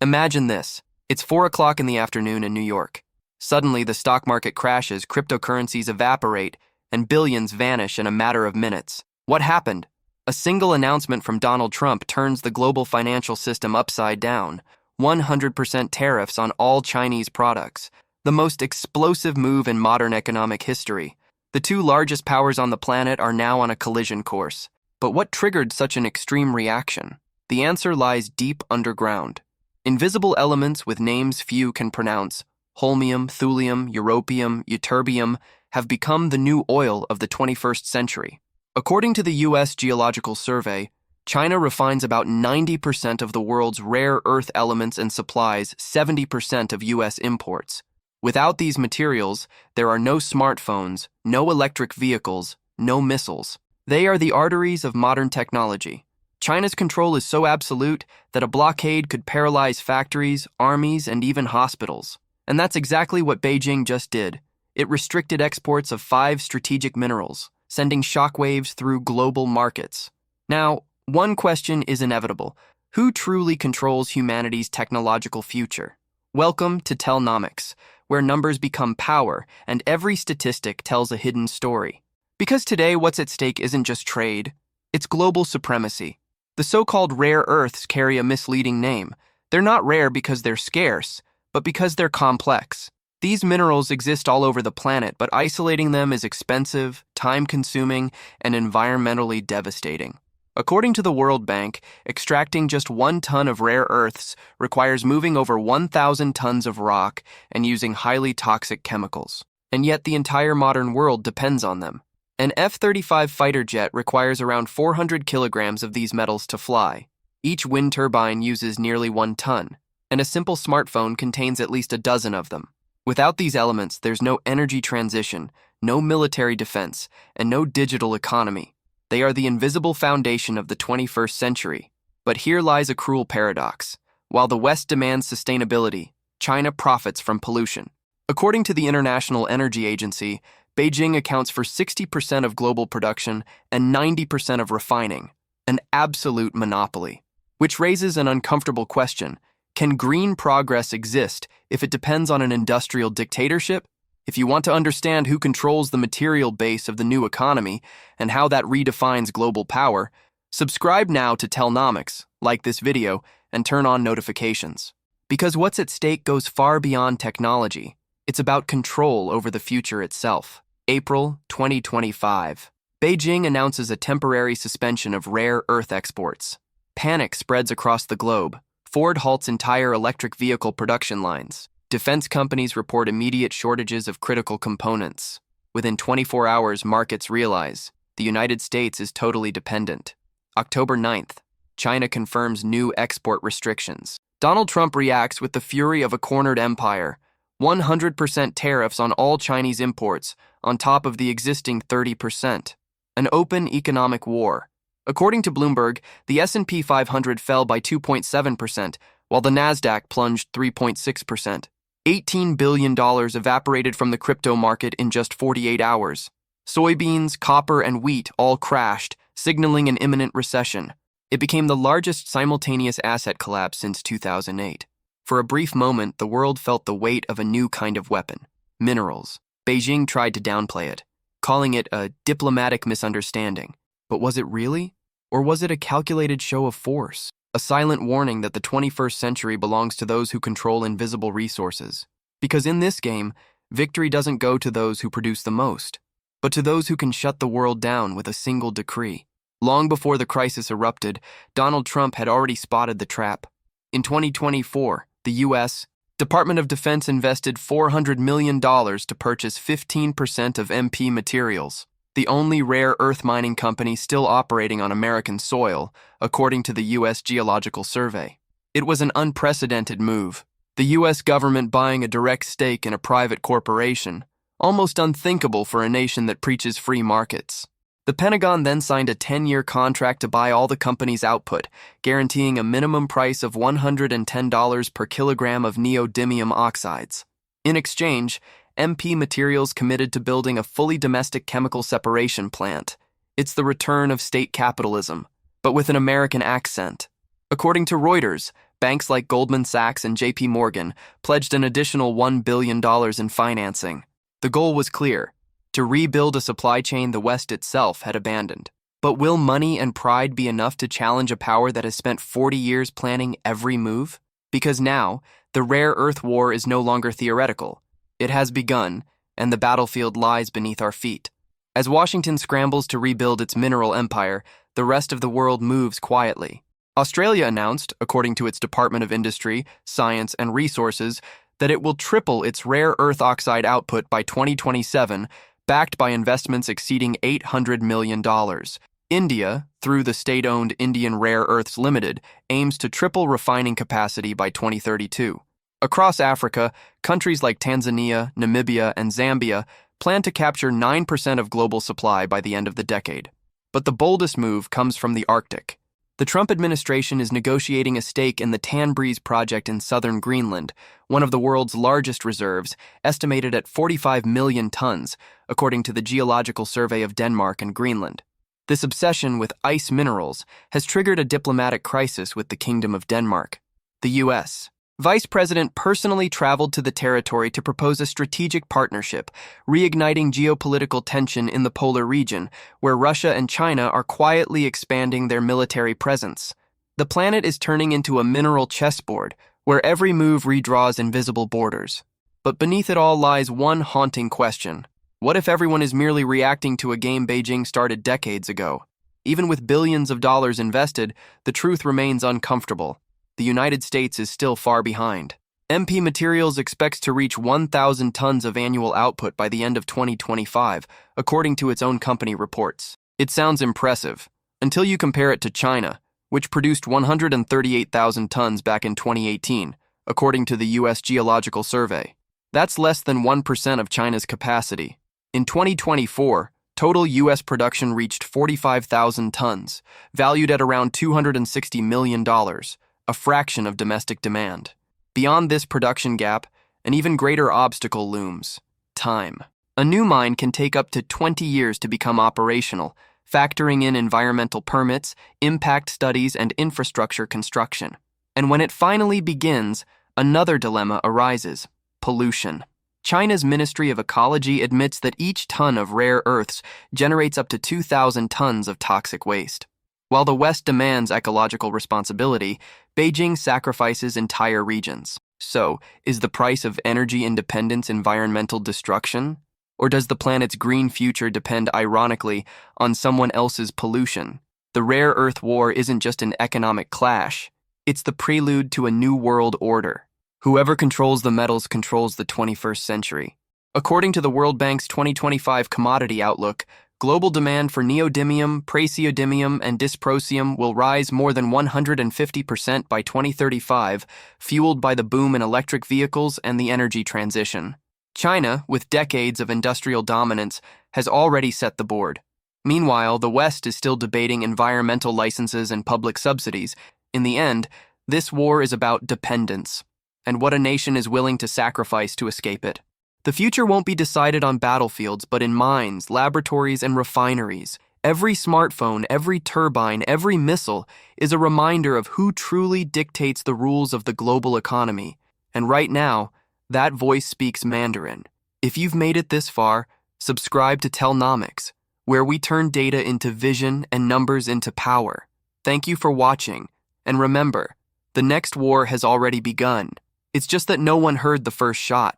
Imagine this. It's 4 o'clock in the afternoon in New York. Suddenly, the stock market crashes, cryptocurrencies evaporate, and billions vanish in a matter of minutes. What happened? A single announcement from Donald Trump turns the global financial system upside down. 100% tariffs on all Chinese products. The most explosive move in modern economic history. The two largest powers on the planet are now on a collision course. But what triggered such an extreme reaction? The answer lies deep underground. Invisible elements with names few can pronounce, holmium, thulium, europium, ytterbium, have become the new oil of the 21st century. According to the U.S. Geological Survey, China refines about 90% of the world's rare earth elements and supplies 70% of U.S. imports. Without these materials, there are no smartphones, no electric vehicles, no missiles. They are the arteries of modern technology. China's control is so absolute that a blockade could paralyze factories, armies, and even hospitals. And that's exactly what Beijing just did. It restricted exports of 5 strategic minerals, sending shockwaves through global markets. Now, one question is inevitable. Who truly controls humanity's technological future? Welcome to Tellnomics, where numbers become power and every statistic tells a hidden story. Because today what's at stake isn't just trade, it's global supremacy. The so-called rare earths carry a misleading name. They're not rare because they're scarce, but because they're complex. These minerals exist all over the planet, but isolating them is expensive, time-consuming, and environmentally devastating. According to the World Bank, extracting just 1 ton of rare earths requires moving over 1,000 tons of rock and using highly toxic chemicals. And yet the entire modern world depends on them. An F-35 fighter jet requires around 400 kilograms of these metals to fly. Each wind turbine uses nearly 1 ton, and a simple smartphone contains at least a dozen of them. Without these elements, there's no energy transition, no military defense, and no digital economy. They are the invisible foundation of the 21st century. But here lies a cruel paradox. While the West demands sustainability, China profits from pollution. According to the International Energy Agency, Beijing accounts for 60% of global production and 90% of refining, an absolute monopoly. Which raises an uncomfortable question. Can green progress exist if it depends on an industrial dictatorship? If you want to understand who controls the material base of the new economy and how that redefines global power, subscribe now to Tellnomics, like this video, and turn on notifications. Because what's at stake goes far beyond technology. It's about control over the future itself. April 2025. Beijing announces a temporary suspension of rare earth exports. Panic spreads across the globe. Ford halts entire electric vehicle production lines. Defense companies report immediate shortages of critical components. Within 24 hours, markets realize the United States is totally dependent. October 9th. China confirms new export restrictions. Donald Trump reacts with the fury of a cornered empire. 100% tariffs on all Chinese imports, on top of the existing 30%. An open economic war. According to Bloomberg, the S&P 500 fell by 2.7%, while the Nasdaq plunged 3.6%. $18 billion evaporated from the crypto market in just 48 hours. Soybeans, copper, and wheat all crashed, signaling an imminent recession. It became the largest simultaneous asset collapse since 2008. For a brief moment, the world felt the weight of a new kind of weapon, minerals. Beijing tried to downplay it, calling it a diplomatic misunderstanding. But was it really? Or was it a calculated show of force? A silent warning that the 21st century belongs to those who control invisible resources. Because in this game, victory doesn't go to those who produce the most, but to those who can shut the world down with a single decree. Long before the crisis erupted, Donald Trump had already spotted the trap. In 2024, the U.S. Department of Defense invested $400 million to purchase 15% of MP Materials, the only rare earth mining company still operating on American soil, according to the U.S. Geological Survey. It was an unprecedented move, the U.S. government buying a direct stake in a private corporation, almost unthinkable for a nation that preaches free markets. The Pentagon then signed a 10-year contract to buy all the company's output, guaranteeing a minimum price of $110 per kilogram of neodymium oxides. In exchange, MP Materials committed to building a fully domestic chemical separation plant. It's the return of state capitalism, but with an American accent. According to Reuters, Banks like Goldman Sachs and JP Morgan pledged an additional $1 billion in financing. The goal was clear: to rebuild a supply chain the West itself had abandoned. But will money and pride be enough to challenge a power that has spent 40 years planning every move? Because now, the rare earth war is no longer theoretical. It has begun, and the battlefield lies beneath our feet. As Washington scrambles to rebuild its mineral empire, the rest of the world moves quietly. Australia announced, according to its Department of Industry, Science and Resources, that it will triple its rare earth oxide output by 2027, backed by investments exceeding $800 million. India, through the state-owned Indian Rare Earths Limited, aims to triple refining capacity by 2032. Across Africa, countries like Tanzania, Namibia, and Zambia plan to capture 9% of global supply by the end of the decade. But the boldest move comes from the Arctic. The Trump administration is negotiating a stake in the Tanbreeze project in southern Greenland, one of the world's largest reserves, estimated at 45 million tons, according to the Geological Survey of Denmark and Greenland. This obsession with ice minerals has triggered a diplomatic crisis with the Kingdom of Denmark. The U.S. Vice President personally traveled to the territory to propose a strategic partnership, reigniting geopolitical tension in the polar region, where Russia and China are quietly expanding their military presence. The planet is turning into a mineral chessboard, where every move redraws invisible borders. But beneath it all lies one haunting question. What if everyone is merely reacting to a game Beijing started decades ago? Even with billions of dollars invested, the truth remains uncomfortable. The United States is still far behind. MP Materials expects to reach 1,000 tons of annual output by the end of 2025, according to its own company reports. It sounds impressive, until you compare it to China, which produced 138,000 tons back in 2018, according to the U.S. Geological Survey. That's less than 1% of China's capacity. In 2024, total U.S. production reached 45,000 tons, valued at around $260 million, a fraction of domestic demand. Beyond this production gap, an even greater obstacle looms: time. A new mine can take up to 20 years to become operational, factoring in environmental permits, impact studies, and infrastructure construction. And when it finally begins, another dilemma arises: pollution. China's Ministry of Ecology admits that each ton of rare earths generates up to 2,000 tons of toxic waste. While the West demands ecological responsibility, Beijing sacrifices entire regions. So, is the price of energy independence environmental destruction? Or does the planet's green future depend, ironically, on someone else's pollution? The rare earth war isn't just an economic clash. It's the prelude to a new world order. Whoever controls the metals controls the 21st century. According to the World Bank's 2025 commodity outlook, global demand for neodymium, praseodymium, and dysprosium will rise more than 150% by 2035, fueled by the boom in electric vehicles and the energy transition. China, with decades of industrial dominance, has already set the board. Meanwhile, the West is still debating environmental licenses and public subsidies. In the end, this war is about dependence, and what a nation is willing to sacrifice to escape it. The future won't be decided on battlefields, but in mines, laboratories, and refineries. Every smartphone, every turbine, every missile is a reminder of who truly dictates the rules of the global economy. And right now, that voice speaks Mandarin. If you've made it this far, subscribe to Tellnomics, where we turn data into vision and numbers into power. Thank you for watching, and remember, the next war has already begun. It's just that no one heard the first shot.